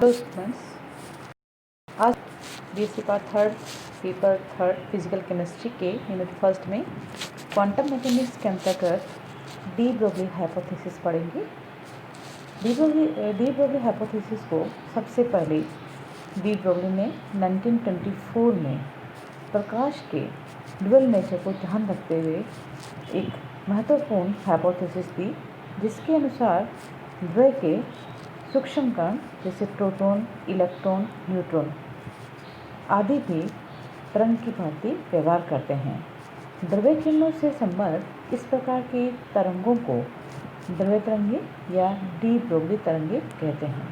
Hello students, आज BSc का paper third physical chemistry के यूनिट फर्स्ट में क्वांटम मैकेनिक्स के अंतर्गत डी ब्रोगली हाइपोथेसिस पढ़ेंगे। डी ब्रोगली हाइपोथेसिस को सबसे पहले डी ब्रोगली ने 1924 में प्रकाश के ड्यूअल नेचर को ध्यान रखते हुए एक महत्वपूर्ण हाइपोथेसिस दी, जिसके अनुसार द्रव्य के सूक्ष्म कण जैसे प्रोटॉन, इलेक्ट्रॉन, न्यूट्रॉन आदि भी तरंग की भांति व्यवहार करते हैं। द्रव्य किरणों से संबद्ध इस प्रकार की तरंगों को द्रव्य तरंगे या डी ब्रोगली तरंगे कहते हैं।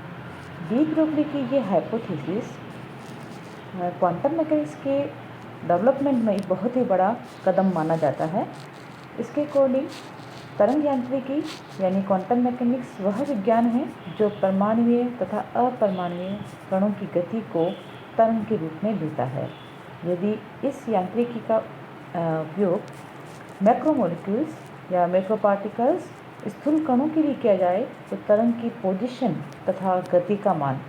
डी ब्रोगली की ये हाइपोथेसिस क्वांटम मैकेनिक्स के डेवलपमेंट में एक बहुत ही बड़ा कदम माना जाता है। इसके अकॉर्डिंग तरंग यांत्रिकी यानी क्वांटम मैकेनिक्स वह विज्ञान है जो परमाणुीय तथा अपरमाणुीय कणों की गति को तरंग के रूप में लेता है। यदि इस यांत्रिकी का उपयोग मैक्रोमोलिक्यूल्स या मैक्रोपार्टिकल्स स्थूल कणों के लिए किया जाए तो तरंग की पोजीशन तथा गति का मान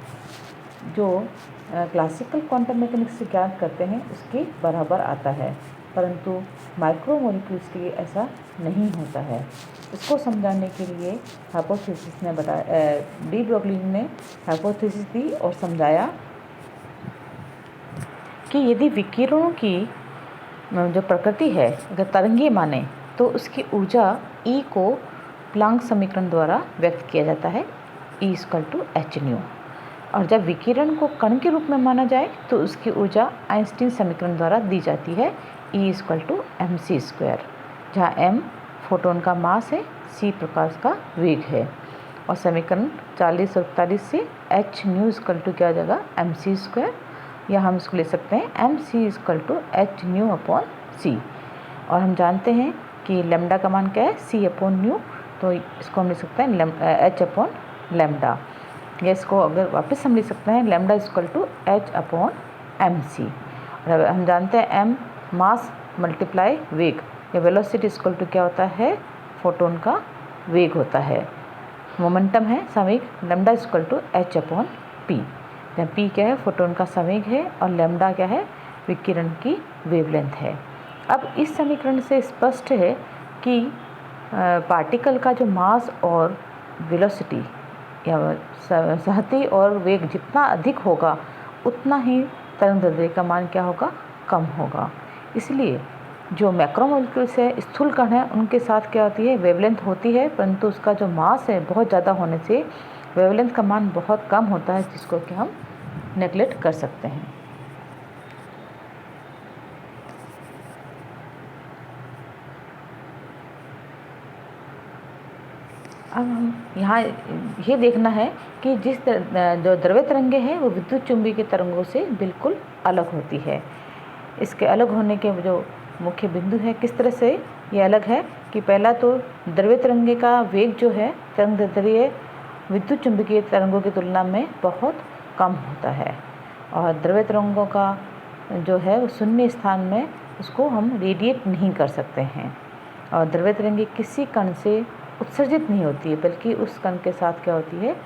जो क्लासिकल क्वांटम मैकेनिक्स से ज्ञात करते हैं उसके बराबर आता है, परंतु माइक्रोमोलिक्यूल्स के लिए ऐसा नहीं होता है। इसको समझाने के लिए हाइपोथेसिस ने डी ब्रोगली ने हाइपोथेसिस दी और समझाया कि यदि विकिरणों की जो प्रकृति है अगर तरंगीय माने तो उसकी ऊर्जा E को प्लांक समीकरण द्वारा व्यक्त किया जाता है, E=hν। और जब विकिरण को कण के रूप में माना जाए तो उसकी ऊर्जा आइंस्टीन समीकरण द्वारा दी जाती है, E=mc², जहाँ m फोटोन का मास है, c प्रकाश का वेग है। और समीकरण 40 और 41 से hν क्या हो जाएगा mc², या हम इसको ले सकते हैं mc=hν/c। और हम जानते हैं कि लैम्डा का मान क्या है, c/ν, तो इसको हम ले सकते हैं h/λ, या इसको अगर वापस हम ले सकते हैं λ=h/mc। और हम जानते हैं m मास मल्टीप्लाई वेग या वेलोसिटी क्या होता है, फोटोन का वेग होता है। मोमेंटम है संवेग, λ=h/p, जहाँ p क्या है, फोटोन का संवेग है, और लैम्डा क्या है, विकिरण की वेवलेंथ है। अब इस समीकरण से स्पष्ट है कि पार्टिकल का जो मास और वेलोसिटी या सहती और वेग जितना अधिक होगा उतना ही तरंगदैर्घ्य का मान क्या होगा, कम होगा। इसलिए जो मैक्रोमोलिक्यूल्स है, स्थूल कण है, उनके साथ क्या होती है, वेवलेंथ होती है, परंतु उसका जो मास है बहुत ज़्यादा होने से वेवलेंथ का मान बहुत कम होता है, जिसको कि हम नेगलेक्ट कर सकते हैं। अब हम यहाँ ये देखना है कि जो द्रव्य तरंगे हैं वो विद्युत चुंबकीय तरंगों से बिल्कुल अलग होती है। इसके अलग होने के जो मुख्य बिंदु है, किस तरह से ये अलग है कि पहला तो द्रव्य तरंगे का वेग जो है तरंगदैर्घ्य विद्युत चुंबकीय तरंगों की तुलना में बहुत कम होता है, और द्रव्य तरंगों का जो है वो शून्य स्थान में उसको हम रेडिएट नहीं कर सकते हैं, और द्रव्य तरंगे किसी कण से उत्सर्जित नहीं होती है बल्कि उस कण के साथ क्या होती है,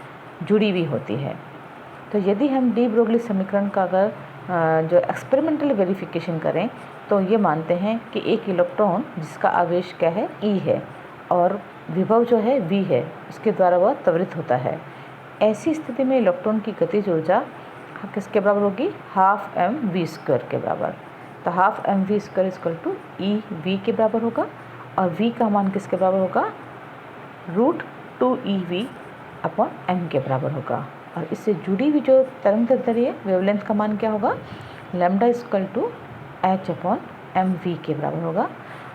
जुड़ी हुई होती है। तो यदि हम डी ब्रोगली समीकरण का अगर जो एक्सपेरिमेंटल वेरिफिकेशन करें तो ये मानते हैं कि एक इलेक्ट्रॉन जिसका आवेश क्या है, E है, और विभव जो है V है, उसके द्वारा वह त्वरित होता है। ऐसी स्थिति में इलेक्ट्रॉन की गतिज ऊर्जा किसके बराबर होगी, ½mv² के बराबर। तो ½mv² EV के बराबर होगा, और V का मान किसके बराबर होगा, √2eV/m के बराबर होगा। और इससे जुड़ी हुई जो तरंगदैर्घ्य वेवलेंथ का मान क्या होगा, λ=h/mv के बराबर होगा।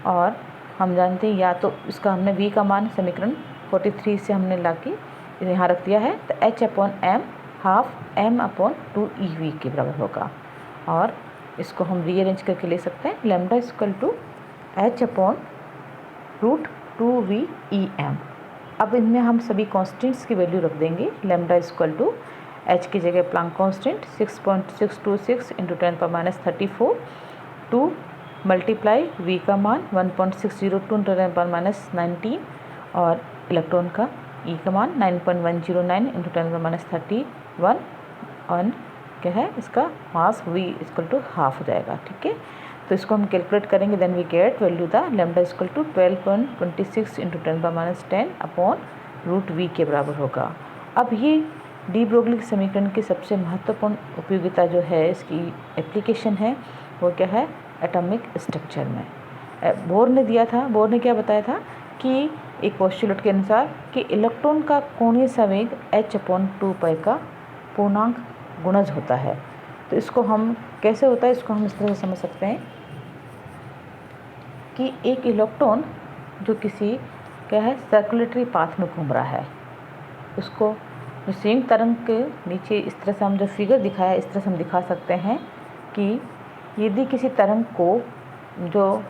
और हम जानते हैं या तो इसका हमने V का मान समीकरण 43 से हमने ला के यहाँ रख दिया है, तो h/m ½ m/2eV के बराबर होगा। और इसको हम रीअरेंज करके ले सकते हैं, λ=h/√2vEm। अब इनमें हम सभी कॉन्स्टेंट्स की वैल्यू रख देंगे। λ=h की जगह प्लांक कांस्टेंट 6.626 × 10⁻34, 2 मल्टीप्लाई v का मान 1.602 × 10⁻19, और इलेक्ट्रॉन का E का मान 9.109 × 10⁻31, ऑन क्या है इसका mass v equal to half हो जाएगा। ठीक है, तो इसको हम कैलकुलेट करेंगे, then we get value the lambda equal to 12.26 into 10⁻10 upon root v के बराबर होगा। अब ये डी ब्रोगली समीकरण की सबसे महत्वपूर्ण उपयोगिता जो है, इसकी एप्लीकेशन है, वो क्या है, एटॉमिक स्ट्रक्चर में। बोर ने दिया था, बोर ने क्या बताया था कि एक पोस्टुलेट के अनुसार कि इलेक्ट्रॉन का कोणीय संवेग h/2π का पूर्णांक गुणज होता है। तो इसको हम कैसे होता है, इसको हम इस तरह से समझ सकते हैं कि एक इलेक्ट्रॉन जो किसी क्या है सर्कुलेटरी पाथ में घूम रहा है, उसको जो संयुक्त तरंग के नीचे इस तरह से हम जो फिगर दिखाया, इस तरह से हम दिखा सकते हैं कि यदि किसी तरंग को जो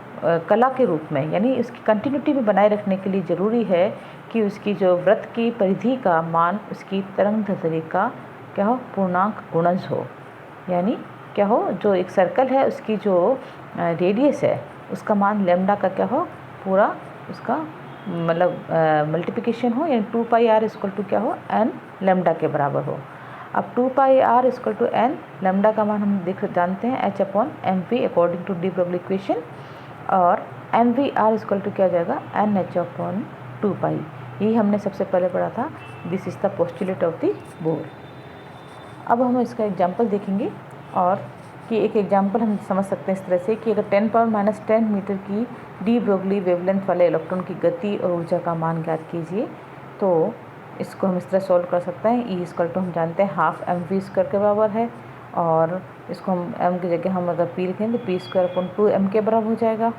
कला के रूप में यानी उसकी कंटिन्यूटी में बनाए रखने के लिए ज़रूरी है कि उसकी जो वृत्त की परिधि का मान उसकी तरंग दैर्ध्य का क्या हो, पूर्णांक गुणज हो। यानी क्या हो, जो एक सर्कल है उसकी जो रेडियस है उसका मान लैम्डा का क्या हो, पूरा उसका मतलब मल्टीप्लिकेशन हो, यानी 2πr इक्वल टू क्या हो, n लैम्डा के बराबर हो। अब 2πr equal to n lambda का मान हम जानते हैं h/mv according to de Broglie equation, और mvr इक्वल टू क्या हो जाएगा, nh/2π। यही हमने सबसे पहले पढ़ा था, this is the postulate of the bore. अब हम इसका एग्जाम्पल देखेंगे, और कि एक एग्जाम्पल हम समझ सकते हैं इस तरह से कि अगर 10⁻10 मीटर की डी ब्रोगली वेवलेंथ वाले इलेक्ट्रॉन की गति और ऊर्जा का मान ज्ञात कीजिए, तो इसको हम इस तरह सॉल्व कर सकते हैं। ई इक्वल टू हम जानते हैं हाफ mv² के बराबर है, और इसको हम m की जगह हम अगर p लिखें तो p²/2m के बराबर हो जाएगा,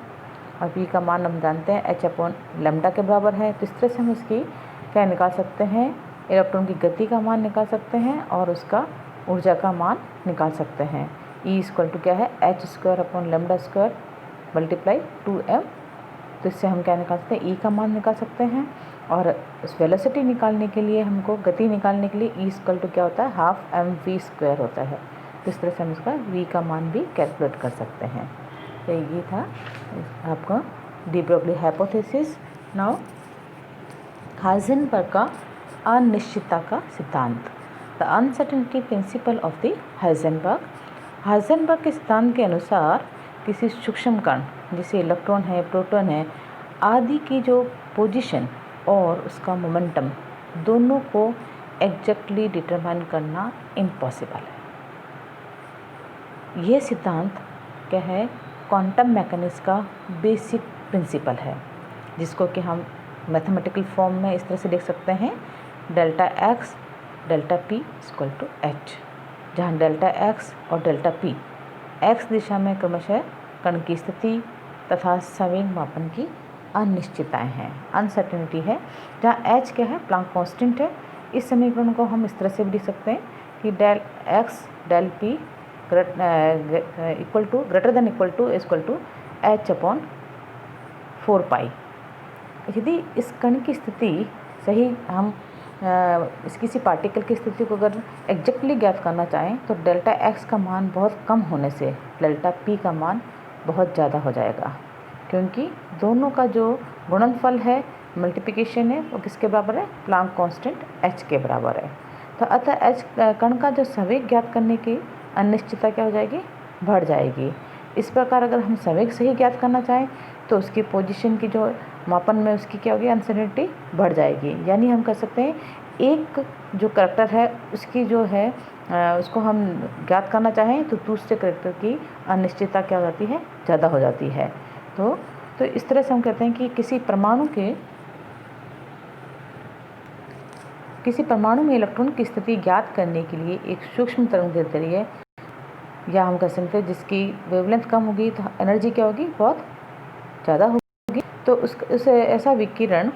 और p का मान हम जानते हैं h/λ के बराबर है। तो इस तरह से हम इसकी क्या निकाल सकते हैं, इलेक्ट्रॉन की गति का मान निकाल सकते हैं और उसका ऊर्जा का मान निकाल सकते हैं। ई इक्वल टू क्या है, h²/λ² मल्टीप्लाई 2m। तो इससे हम क्या निकाल सकते हैं, ई का मान निकाल सकते हैं, और उस वेलोसिटी निकालने के लिए हमको गति निकालने के लिए ई इक्वल टू क्या होता है, हाफ mv² होता है। तो इस तरह से हम इसका v का मान भी कैलकुलेट कर सकते हैं। तो ये था आपका de Broglie hypothesis. Now Heisenberg का अनिश्चितता का सिद्धांत, the uncertainty principle of the Heisenberg. Heisenberg के सिद्धांत के अनुसार किसी सूक्ष्म कण जैसे इलेक्ट्रॉन है, प्रोटॉन है आदि की जो पोजीशन और उसका मोमेंटम दोनों को एग्जैक्टली डिटरमाइन करना इम्पॉसिबल है। यह सिद्धांत क्या है, क्वांटम मैकेनिक्स का बेसिक प्रिंसिपल है, जिसको कि हम मैथमेटिकल फॉर्म में इस तरह से लिख सकते हैं, delta x delta p equal to h, जहाँ डेल्टा x और डेल्टा p x दिशा में क्रमशः कण की स्थिति तथा संवेग मापन की अनिश्चितताएं हैं, अनसर्टेनिटी है, जहाँ h क्या है, प्लांक कांस्टेंट है। इस समीकरण को हम इस तरह से भी लिख सकते हैं कि del x del p equal to greater than equal to h/4π। यदि इस कण की स्थिति सही हम इस किसी पार्टिकल की स्थिति को अगर एग्जैक्टली ज्ञात करना चाहें तो डेल्टा x का मान बहुत कम होने से डेल्टा p का मान बहुत ज़्यादा हो जाएगा, क्योंकि दोनों का जो गुणनफल है, मल्टीप्लिकेशन है, वो किसके बराबर है, प्लांक कांस्टेंट h के बराबर है। तो अतः h कण का जो संवेग ज्ञात करने की अनिश्चितता क्या हो जाएगी, बढ़ जाएगी। इस प्रकार अगर हम संवेग सही ज्ञात करना चाहें तो उसकी पोजीशन की जो मापन में उसकी क्या होगी, अनसर्टेनिटी बढ़ जाएगी। यानी हम कह सकते हैं एक जो करैक्टर है उसकी जो है उसको हम ज्ञात करना चाहें तो दूसरे करैक्टर की अनिश्चितता क्या हो जाती है, ज़्यादा हो जाती है। तो इस तरह से हम कहते हैं कि किसी परमाणु में इलेक्ट्रॉन की स्थिति ज्ञात करने के लिए एक सूक्ष्म तरंगदैर्ध्य, या हम कह सकते हैं जिसकी वेवलेंथ कम होगी तो एनर्जी क्या होगी, बहुत ज़्यादा होगी। तो उसे ऐसा विकिरण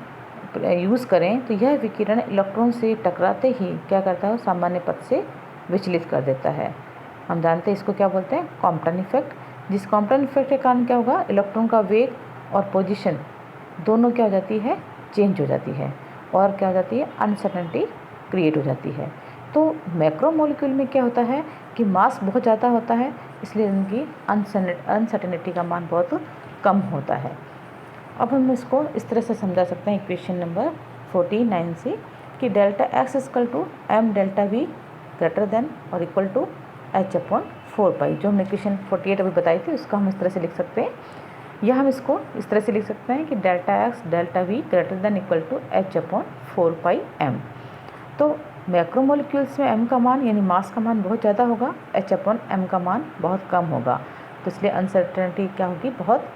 यूज़ करें तो यह विकिरण इलेक्ट्रॉन से टकराते ही क्या करता है, सामान्य पथ से विचलित कर देता है। हम जानते हैं इसको क्या बोलते हैं, कॉम्पटन इफेक्ट। जिस कॉम्पटन इफेक्ट के कारण क्या होगा, इलेक्ट्रॉन का वेग और पोजीशन दोनों क्या हो जाती है, चेंज हो जाती है, और क्या हो जाती है, अनसर्टेनिटी क्रिएट हो जाती है। तो मैक्रोमोलिक्यूल में क्या होता है कि मास बहुत ज़्यादा होता है, इसलिए उनकी अनसर्टेनिटी का मान बहुत कम होता है। अब हम इसको इस तरह से समझा सकते हैं इक्वेशन नंबर 49 से कि delta x equal to m delta v greater than और इक्वल टू H/4π। जो हमने इक्वेशन 48 अभी बताई थी उसका हम इस तरह से लिख सकते हैं, या हम इसको इस तरह से लिख सकते हैं कि ΔX ΔV greater than equal to H/4πm। तो मैक्रोमोलिक्यूल्स में m का मान यानी मास का मान बहुत ज़्यादा होगा, H/m का मान बहुत कम होगा, तो इसलिए अनसर्टेनिटी क्या होगी, बहुत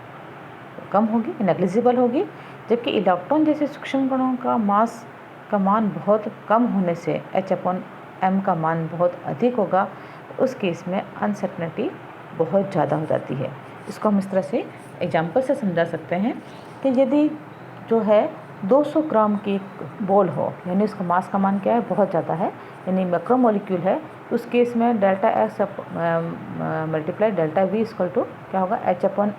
कम होगी, नेग्लिजिबल होगी। जबकि इलेक्ट्रॉन जैसे सूक्ष्म कणों का मास का मान बहुत कम होने से H/m का मान बहुत अधिक होगा, उस केस में अनसर्टेनिटी बहुत ज़्यादा हो जाती है। इसको हम इस तरह से एग्जाम्पल से समझा सकते हैं कि यदि जो है 200 ग्राम की एक बॉल हो, यानी उसका मास का मान क्या है, बहुत ज़्यादा है, यानी मैक्रोमोलिक्यूल है, तो उस केस में ΔX multiply ΔV equal to क्या होगा, H/m।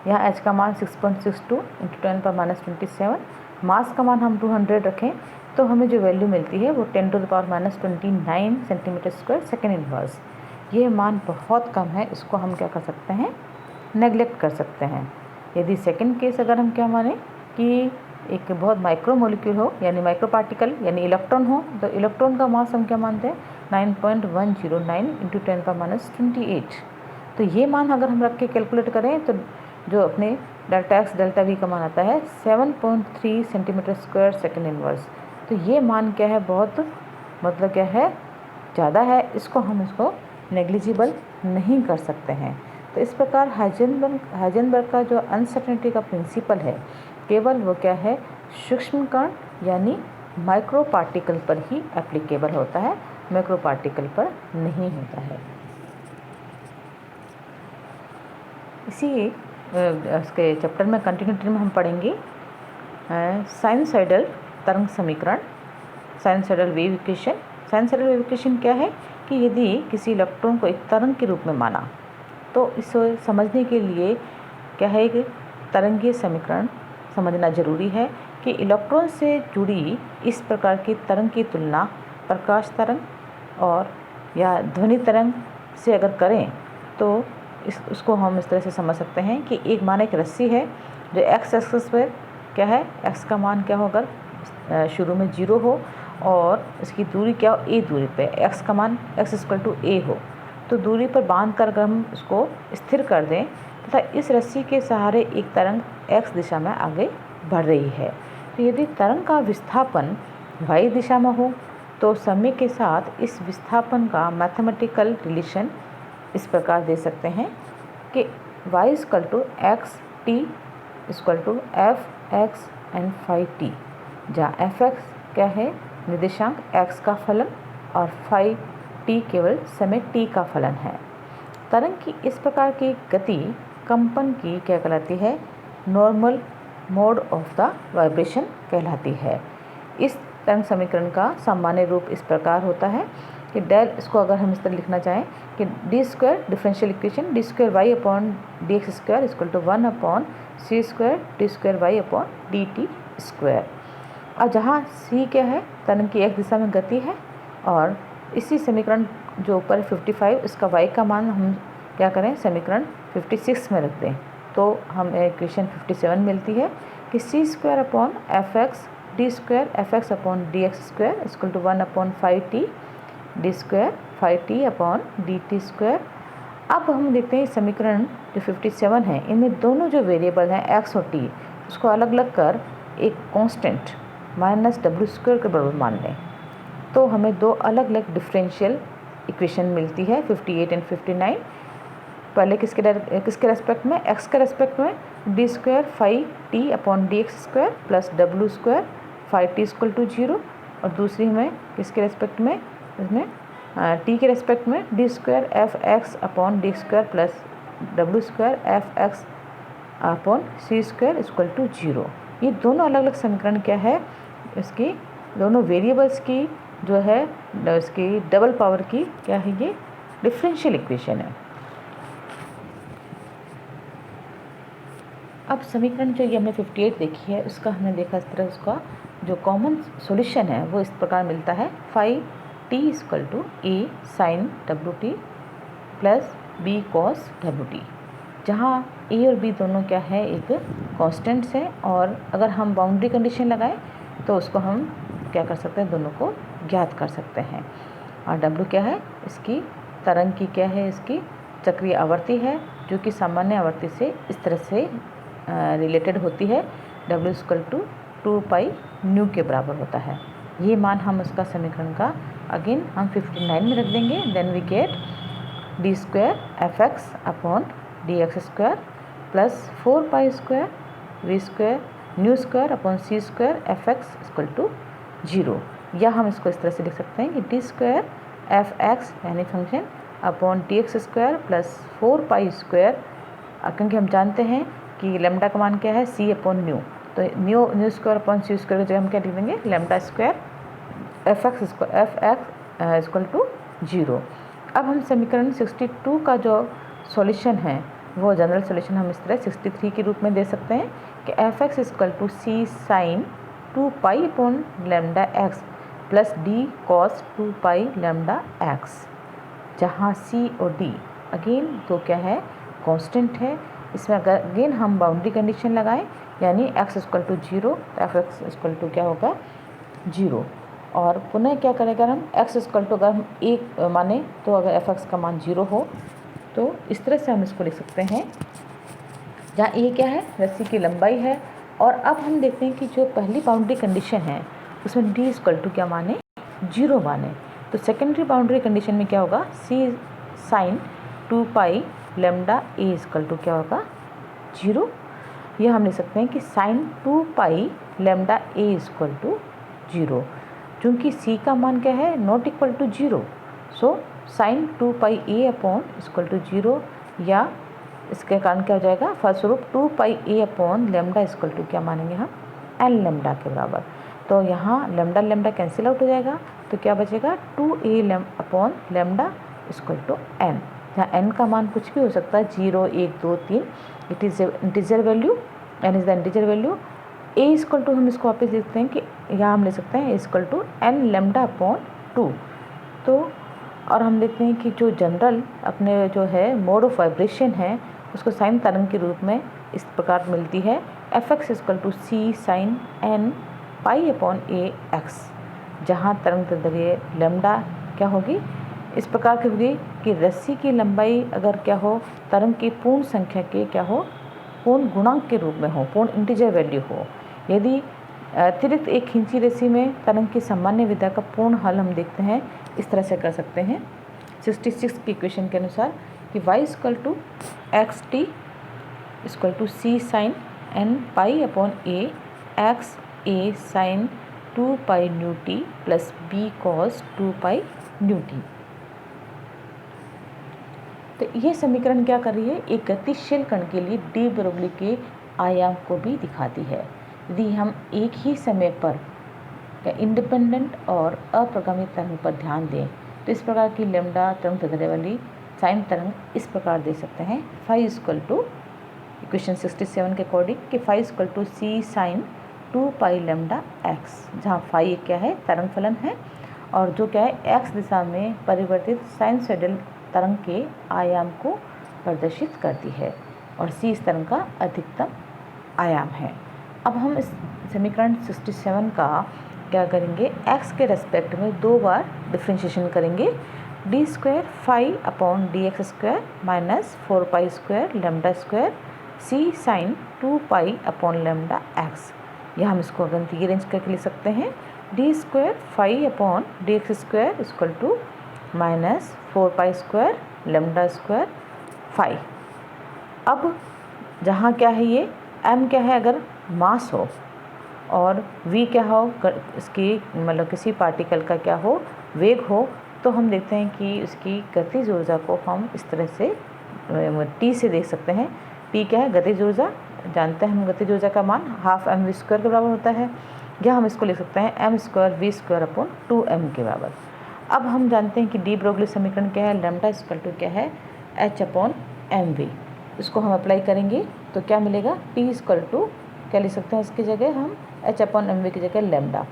यहाँ H का मान 6.62 × 10⁻27, मास का मान हम 200 रखें तो हमें जो वैल्यू मिलती है वो 10⁻29 सेंटीमीटर स्क्वायर सेकेंड इनवर्स। ये मान बहुत कम है, इसको हम क्या कर सकते हैं, नेगलेक्ट कर सकते हैं। यदि सेकंड केस अगर हम क्या माने कि एक बहुत माइक्रोमोलिक्यूल हो, यानी माइक्रो पार्टिकल यानी इलेक्ट्रॉन हो, तो इलेक्ट्रॉन का मास हम क्या मानते हैं, 9.109 × 10⁻28। तो ये मान अगर हम रख के कैलकुलेट करें तो जो अपने ΔX ΔV का मान आता है 7.3 सेंटीमीटर स्क्वायर सेकेंड इनवर्स। तो ये मान क्या है, बहुत मतलब क्या है, ज़्यादा है, इसको नेग्लिजिबल नहीं कर सकते हैं। तो इस प्रकार हाइजेनबर्ग का जो अनसर्टेनिटी का प्रिंसिपल है, केवल वो क्या है, सूक्ष्म कण यानी माइक्रो पार्टिकल पर ही एप्लीकेबल होता है, मैक्रो पार्टिकल पर नहीं होता है। इसी इसके चैप्टर में कंटिन्यूटी में हम पढ़ेंगे साइनसॉइडल तरंग समीकरण, sinusoidal wave equation. Sinusoidal wave equation क्या है कि यदि किसी इलेक्ट्रॉन को एक तरंग के रूप में माना तो इसे समझने के लिए क्या है, कि तरंगीय समीकरण समझना जरूरी है कि इलेक्ट्रॉन से जुड़ी इस प्रकार की तरंग की तुलना प्रकाश तरंग और या ध्वनि तरंग से अगर करें तो उसको हम इस तरह से समझ सकते हैं कि एक माना एक रस्सी है जो x एक्सिस पर क्या है, x का मान क्या होगा, शुरू में 0 हो और इसकी दूरी क्या हो, a दूरी पे x का मान x = a हो, तो दूरी पर बांध कर अगर हम उसको स्थिर कर दें तथा इस रस्सी के सहारे एक तरंग x दिशा में आगे बढ़ रही है। तो यदि तरंग का विस्थापन y दिशा में हो तो समय के साथ इस विस्थापन का मैथमेटिकल रिलेशन इस प्रकार दे सकते हैं कि y = x t = f(x) and phi-t, जहाँ f(x) क्या है, निर्देशांक x का फलन और phi-t केवल समय t का फलन है। तरंग की इस प्रकार की गति कंपन की क्या कहलाती है, normal mode of the vibration कहलाती है। इस तरंग समीकरण का सामान्य रूप इस प्रकार होता है कि डेल, इसको अगर हम इस तरह लिखना चाहें कि d² differential equation d²y/dx² = 1/c² d²y/dt²। और जहाँ c क्या है, तरंग की एक दिशा में गति है, और इसी समीकरण जो ऊपर 55 इसका y का मान हम क्या करें, समीकरण 56 में रख दें तो हमें इक्वेशन 57 मिलती है कि c²/fx d²fx/dx² = 1/phi-t d²phi-t/dt²। अब हम देखते हैं समीकरण जो 57 है, इनमें दोनों जो वेरिएबल हैं x और t, उसको अलग अलग कर एक कांस्टेंट -w² के बराबर मान लें तो हमें दो अलग अलग डिफरेंशियल इक्वेशन मिलती है 58 और 59। पहले किसके रेस्पेक्ट में, x के रेस्पेक्ट में d²phi-t/dx² + w² phi-t = 0, और दूसरी में किसके रेस्पेक्ट में, इसमें t के रेस्पेक्ट में d²fx/d² + w² fx/c² = 0। ये दोनों अलग अलग समीकरण क्या है, इसकी दोनों वेरिएबल्स की जो है इसकी डबल पावर की क्या है, ये डिफरेंशियल इक्वेशन है। अब समीकरण जो ये हमने 58 देखी है उसका हमने देखा इस तरह, उसका जो कॉमन सॉल्यूशन है वो इस प्रकार मिलता है, phi-t = a sin wt + b cos wt, जहाँ a और b दोनों क्या है, एक कांस्टेंट्स है, और अगर हम बाउंड्री कंडीशन लगाएं तो उसको हम क्या कर सकते हैं, दोनों को ज्ञात कर सकते हैं। और W क्या है, इसकी तरंग की क्या है, इसकी चक्रीय आवर्ती है, जो कि सामान्य आवर्ती से इस तरह से रिलेटेड होती है। W = 2 पाई न्यू के बराबर होता है। ये मान हम उसका समीकरण का अगेन हम 59 में रख देंगे। Then we get d² fx upon dx² plus 4 pi square v² न्यू² अपॉन c² fx = 0। या हम इसको इस तरह से लिख सकते हैं कि d² fx यानी function upon dx² plus 4 pi square, क्योंकि हम जानते हैं कि लैम्डा का मान क्या है, c अपॉन न्यू, तो न्यू² अपॉन c² की जगह हम क्या लिख देंगे, λ² fx = 0। अब हम समीकरण 62 का जो सॉल्यूशन है वो जनरल सॉल्यूशन हम इस तरह 63 के रूप में दे सकते हैं कि fx = c sin 2 pi upon λx plus d cos 2 पाई λx, जहाँ c और d अगेन तो क्या है, कांस्टेंट है। इसमें अगर अगेन हम बाउंड्री कंडीशन लगाएं यानी x = 0 तो fx क्या होगा, 0। और पुनः क्या करेगा, हम x अगर हम 1 माने तो अगर fx का मान 0 हो तो इस तरह से हम इसको लिख सकते हैं, जहाँ a क्या है, रस्सी की लंबाई है। और अब हम देखते हैं कि जो पहली बाउंड्री कंडीशन है उसमें d = क्या माने, 0 माने। तो सेकेंडरी बाउंड्री कंडीशन में क्या होगा, c sin 2 पाई λa क्या होगा, 0। यह हम लिख सकते हैं कि sin 2 पाई λa = 0। चूँकि c का मान क्या है, not equal to 0, so sin 2 pi a upon = 0, या इसके कारण क्या हो जाएगा, फलस्वरूप 2 पाई a अपॉन λ = क्या मानेंगे हम, n λ के बराबर। तो यहाँ लैम्डा कैंसिल आउट हो जाएगा, तो क्या बचेगा, 2a अपॉन λ = n, जहाँ n का मान कुछ भी हो सकता है, 0, 1, 2, 3, it is integer value, n is the integer value. a = हम इसको वापस लिखते हैं कि यहाँ हम ले सकते हैं a = n λ अपॉन 2। तो और हम देखते हैं कि जो जनरल अपने जो है मोड ऑफ वाइब्रेशन है उसको साइन तरंग के रूप में इस प्रकार मिलती है, fx = c sin n pi upon a x, जहाँ तरंग दैर्ध्य लैम्डा क्या होगी, इस प्रकार की होगी कि रस्सी की लंबाई अगर क्या हो, तरंग की पूर्ण संख्या के क्या हो, पूर्ण गुणांक के रूप में हो, पूर्ण इंटीजर वैल्यू हो। यदि अतिरिक्त एक खींची रस्सी में तरंग की सामान्य विधा का पूर्ण हल हम देखते हैं, इस तरह से कर सकते हैं 66 की इक्वेशन के अनुसार कि y = xt = c sin n pi upon a x a sin 2 pi nu t plus b cos 2 pi nu t। तो यह समीकरण क्या कर रही है, एक गतिशील कण के लिए डी ब्रोगली के आयाम को भी दिखाती है। यदि हम एक ही समय पर इंडिपेंडेंट और अप्रगामी तरंग पर ध्यान दें तो इस प्रकार की लैम्डा तरंग दैर्ध्य वाली साइन तरंग इस प्रकार दे सकते हैं, फाई = इक्वेशन 67 के अकॉर्डिंग कि फाई = c sin 2 पाई λx, जहाँ फाई क्या है, तरंग फलन है, और जो क्या है x दिशा में परिवर्तित साइनसॉइडल तरंग के आयाम को प्रदर्शित करती है, और c इस तरंग का अधिकतम आयाम है। अब हम इस समीकरण 67 का क्या करेंगे, x के रेस्पेक्ट में 2 बार डिफ्रेंशिएशन करेंगे, d² phi upon dx² minus 4 pi square λ² c sin 2 pi upon λx। यह हम इसको अगर रीअरेंज करके लिख सकते हैं, d² phi upon dx² = minus 4 pi square λ² phi. अब जहाँ क्या है, ये m क्या है, अगर मास हो और v क्या हो, इसकी मतलब किसी पार्टिकल का क्या हो, वेग हो, तो हम देखते हैं कि उसकी गतिज ऊर्जा को हम इस तरह से t से देख सकते हैं। t क्या है, गतिज ऊर्जा, जानते हैं हम गतिज ऊर्जा का मान ½ mv² के बराबर होता है, या हम इसको लिख सकते हैं m² v² अपॉन 2m के बराबर। अब हम जानते हैं कि डी ब्रोगली समीकरण क्या है, लैम्डा = क्या है, h अपॉन mv। इसको हम अप्लाई करेंगे तो क्या मिलेगा, t = क्या लिख सकते हैं, इसकी जगह हम h अपॉन mv की जगह लैम्डा,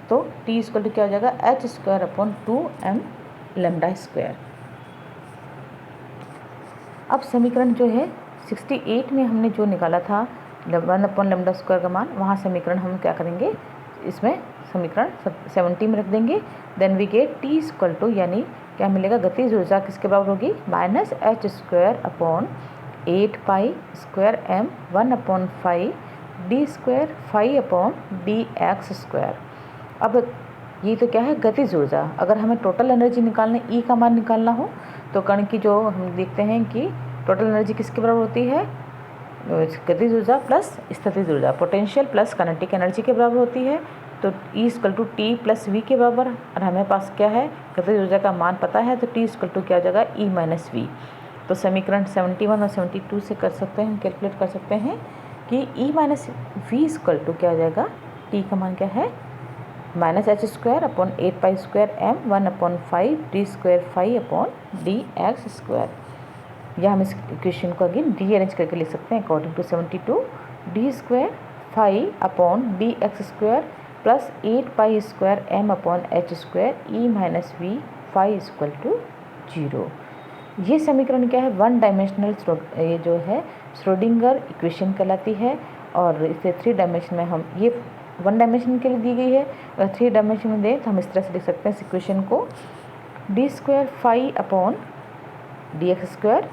तो t = क्या हो जाएगा, h² अपॉन 2m λ²। अब समीकरण जो है 68 में हमने जो निकाला था 1 अपॉन λ² का मान, वहाँ समीकरण हम क्या करेंगे, इसमें समीकरण 70 में रख देंगे। Then we get T equal to, यानी क्या मिलेगा, गतिज ऊर्जा किसके बराबर होगी, minus H square upon 8 pi square M 1/5 D square phi upon D X square. अब ये तो क्या है, गतिज ऊर्जा। अगर हमें टोटल एनर्जी निकालना, ई का मान निकालना हो, तो कण की जो हम देखते हैं कि टोटल एनर्जी किसके बराबर होती है, गतिज ऊर्जा प्लस स्थितिज ऊर्जा, पोटेंशियल प्लस काइनेटिक एनर्जी के बराबर होती है। तो E equal to T plus V के बराबर, और हमें पास क्या है, गतिज ऊर्जा का मान पता है, तो T इक्वल टू क्या हो जाएगा, E माइनस वी। तो समीकरण 71 और 72 से कर सकते हैं, कैलकुलेट कर सकते हैं कि E minus V equal to क्या हो जाएगा, T का मान क्या है, minus H square upon 8 pi square M 1/5 D square phi upon D X square. या हम इस इक्वेशन को अगेन रीअरेंज करके लिख सकते हैं according to 72, D square phi upon D X square plus 8 pi square M upon H square E minus V phi equal to 0। ये समीकरण क्या है, वन डायमेंशनल, ये जो है श्रोडिंगर इक्वेशन कहलाती है। और इसे 3 डायमेंशन में, हम ये 1 डायमेंशन के लिए दी गई है, अगर 3 डायमेंशन में दें तो हम इस तरह से लिख सकते हैं इस इक्वेशन को, D square phi upon D X square,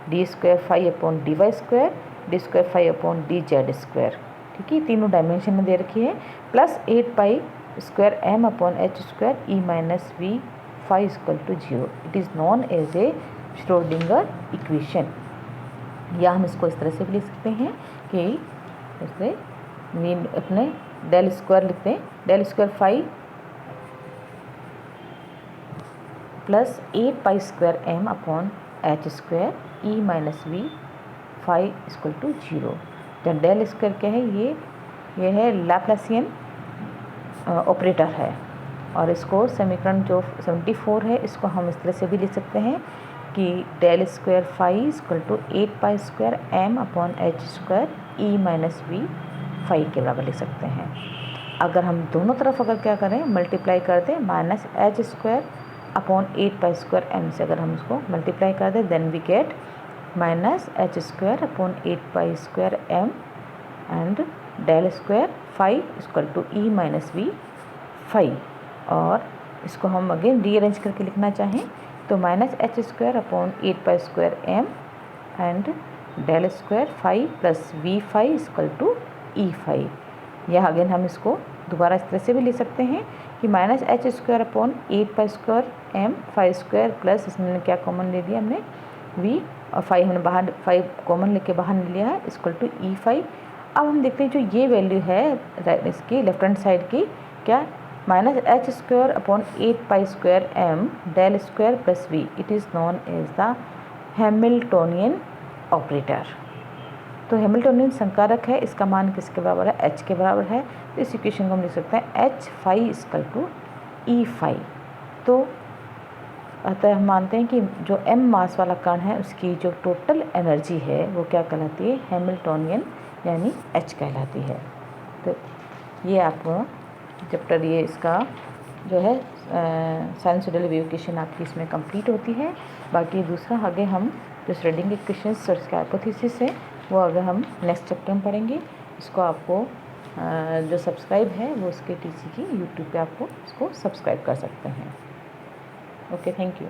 D square phi upon D Y square, D square phi upon D Z square. ठीक है, तीनों डायमेंशन में दे रखी है, plus 8 pi square M upon H square E minus V phi equal to 0। It is known as a Schrodinger equation. या हम इसको इस तरह से भी लिख सकते हैं कि इससे अपने डेल स्क्वायर लिखते हैं, del square phi plus 8 pi square M upon H square E minus V phi equal to 0। तो डेल स्क्वायर क्या है, ये है लैप्लासियन ऑपरेटर है। और इसको समीकरण जो 74 है, इसको हम इस तरह से भी लिख सकते हैं कि del square phi equal to 8 pi square M upon H square E minus V phi के बराबर लिख सकते हैं। अगर हम दोनों तरफ अगर क्या करें, मल्टीप्लाई कर दें, minus H square upon 8 pi square M से अगर हम इसको मल्टीप्लाई कर दें, then we get minus H square upon 8 pi square M and del square phi equal to E minus V phi. और इसको हम अगेन रीअरेंज करके लिखना चाहें तो minus H square upon 8 pi square M and del square phi plus V phi equal to E phi. या again हम इसको दोबारा इस तरह से भी लिख सकते हैं कि minus H square upon 8 pi square M phi square plus, इसमें क्या कॉमन ले लिया हमने, वी, और फाई हमने बाहर, फाई कॉमन लेके बाहर ले लिया है, इक्वल टू ई फाई। अब हम देखते हैं जो ये वैल्यू है इसकी लेफ्ट हैंड साइड की, क्या, minus H square upon 8 pi square M del square plus V, it is known as the Hamiltonian operator. तो हैमिल्टोनियन संकारक है, इसका मान किसके बराबर है, एच के बराबर है। तो इस इक्वेशन को हम लिख सकते हैं H phi equal to E phi. तो अतः हम मानते हैं कि जो एम मास वाला कण है उसकी जो टोटल एनर्जी है वो क्या कहलाती है, हैमिल्टोनियन यानी एच कहलाती है। तो ये आपको चैप्टर, ये इसका जो है साइनसोइडल वेव इक्वेशन आपकी इसमें कंप्लीट होती है। बाकी दूसरा आगे हम जो श्रोडिंगर इक्वेशंस और इसका हाइपोथेसिस है वो अगर हम नेक्स्ट चैप्टर में पढ़ेंगे। इसको आपको जो सब्सक्राइब है वो उसके टीसी की यूट्यूब पे आपको इसको सब्सक्राइब कर सकते हैं। Okay, thank you.